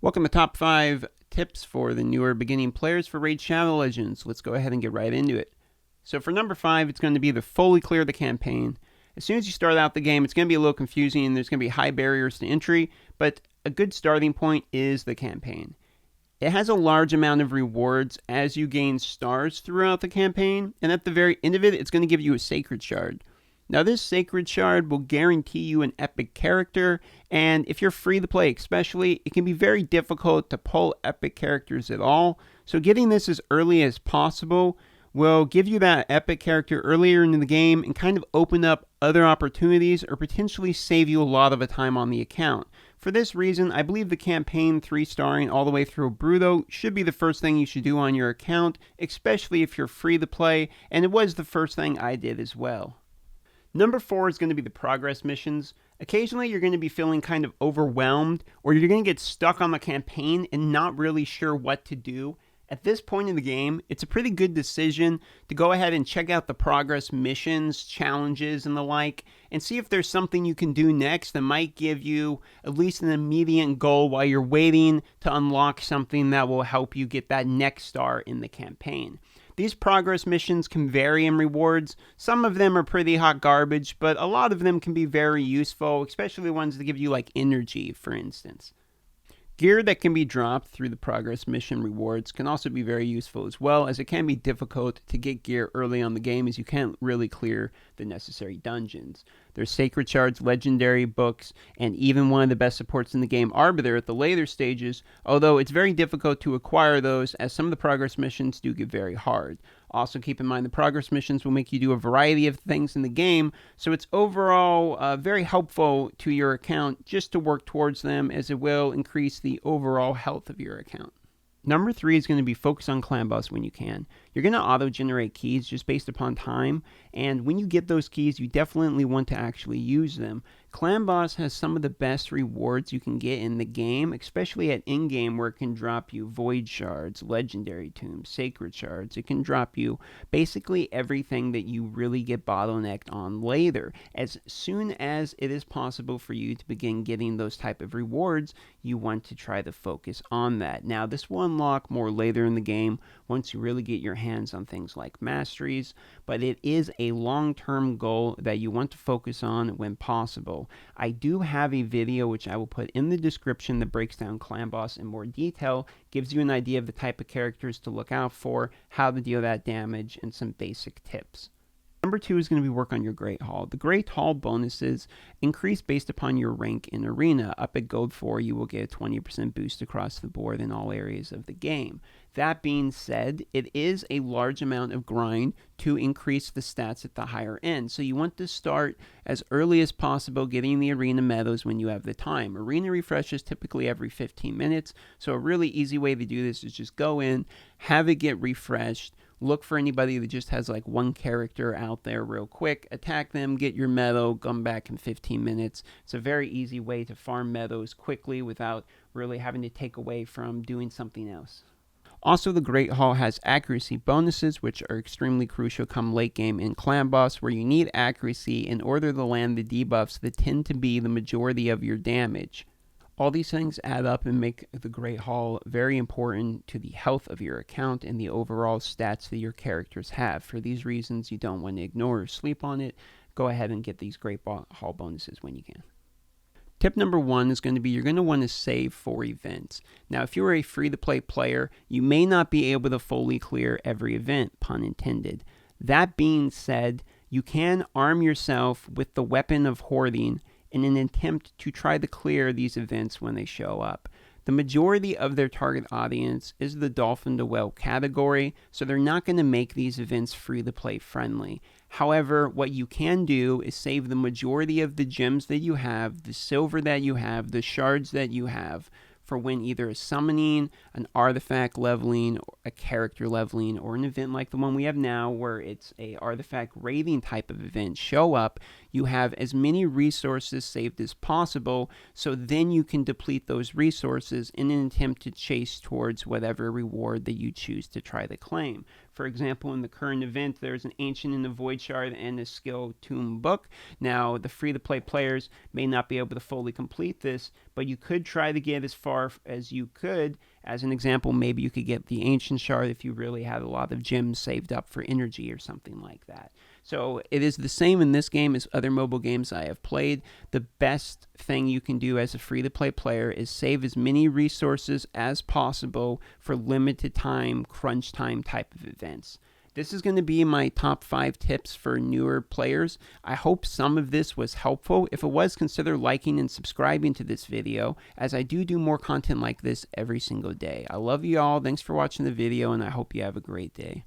Welcome to Top 5 Tips for the Newer Beginning Players for Raid Shadow Legends. Let's go ahead and get right into it. So for number 5, it's going to be the fully clear the campaign. As soon as you start out the game, it's going to be a little confusing and there's going to be high barriers to entry, but a good starting point is the campaign. It has a large amount of rewards as you gain stars throughout the campaign, and at the very end of it, it's going to give you a sacred shard. Now this sacred shard will guarantee you an epic character, and if you're free to play especially, it can be very difficult to pull epic characters at all, so getting this as early as possible will give you that epic character earlier in the game and kind of open up other opportunities or potentially save you a lot of the time on the account. For this reason, I believe the campaign 3-starring all the way through Bruto should be the first thing you should do on your account, especially if you're free to play, and it was the first thing I did as well. Number 4 is going to be the progress missions. Occasionally you're going to be feeling kind of overwhelmed, or you're going to get stuck on the campaign and not really sure what to do. At this point in the game, it's a pretty good decision to go ahead and check out the progress missions, challenges, and the like, and see if there's something you can do next that might give you at least an immediate goal while you're waiting to unlock something that will help you get that next star in the campaign. These progress missions can vary in rewards. Some of them are pretty hot garbage, but a lot of them can be very useful, especially the ones that give you like energy, for instance. Gear that can be dropped through the progress mission rewards can also be very useful as well, as it can be difficult to get gear early on the game as you can't really clear the necessary dungeons. There's sacred shards, legendary books, and even one of the best supports in the game, Arbiter, at the later stages, although it's very difficult to acquire those as some of the progress missions do get very hard. Also keep in mind the progress missions will make you do a variety of things in the game, so it's overall very helpful to your account just to work towards them, as it will increase the overall health of your account. Number 3 is going to be focus on clan boss when you can. You're going to auto-generate keys just based upon time, and when you get those keys, you definitely want to actually use them. Clan boss has some of the best rewards you can get in the game, especially at in-game, where it can drop you void shards, legendary tombs, sacred shards. It can drop you basically everything that you really get bottlenecked on later. As soon as it is possible for you to begin getting those type of rewards, you want to try to focus on that. Now this will unlock more later in the game once you really get your hands on things like masteries, but it is a long-term goal that you want to focus on when possible. I do have a video which I will put in the description that breaks down clan boss in more detail, gives you an idea of the type of characters to look out for, how to deal that damage, and some basic tips. Number 2 is going to be work on your Great Hall. The Great Hall bonuses increase based upon your rank in Arena. Up at Gold 4, you will get a 20% boost across the board in all areas of the game. That being said, it is a large amount of grind to increase the stats at the higher end. So you want to start as early as possible getting the Arena medals when you have the time. Arena refreshes typically every 15 minutes, so a really easy way to do this is just go in, have it get refreshed, look for anybody that just has like one character out there real quick, attack them, get your medal, come back in 15 minutes. It's a very easy way to farm medals quickly without really having to take away from doing something else. Also, the Great Hall has accuracy bonuses, which are extremely crucial come late game in Clan Boss, where you need accuracy in order to land the debuffs that tend to be the majority of your damage. All these things add up and make the Great Hall very important to the health of your account and the overall stats that your characters have. For these reasons, you don't want to ignore or sleep on it. Go ahead and get these Great Hall bonuses when you can. Tip number 1 is going to be you're going to want to save for events. Now, if you're a free-to-play player, you may not be able to fully clear every event, pun intended. That being said, you can arm yourself with the weapon of hoarding in an attempt to try to clear these events when they show up. The majority of their target audience is the Dolphin to Whale category, so they're not going to make these events free-to-play friendly. However, what you can do is save the majority of the gems that you have, the silver that you have, the shards that you have, for when either a summoning, an artifact leveling, a character leveling, or an event like the one we have now where it's a artifact raiding type of event show up. you have as many resources saved as possible, so then you can deplete those resources in an attempt to chase towards whatever reward that you choose to try to claim. For example, in the current event, there's an Ancient in the Void Shard and a Skill Tomb book. Now, the free-to-play players may not be able to fully complete this, but you could try to get as far as you could. As an example, maybe you could get the Ancient Shard if you really had a lot of gems saved up for energy or something like that. So it is the same in this game as other mobile games I have played. The best thing you can do as a free-to-play player is save as many resources as possible for limited time, crunch time type of events. This is going to be my top 5 tips for newer players. I hope some of this was helpful. If it was, consider liking and subscribing to this video, as I do more content like this every single day. I love you all. Thanks for watching the video, and I hope you have a great day.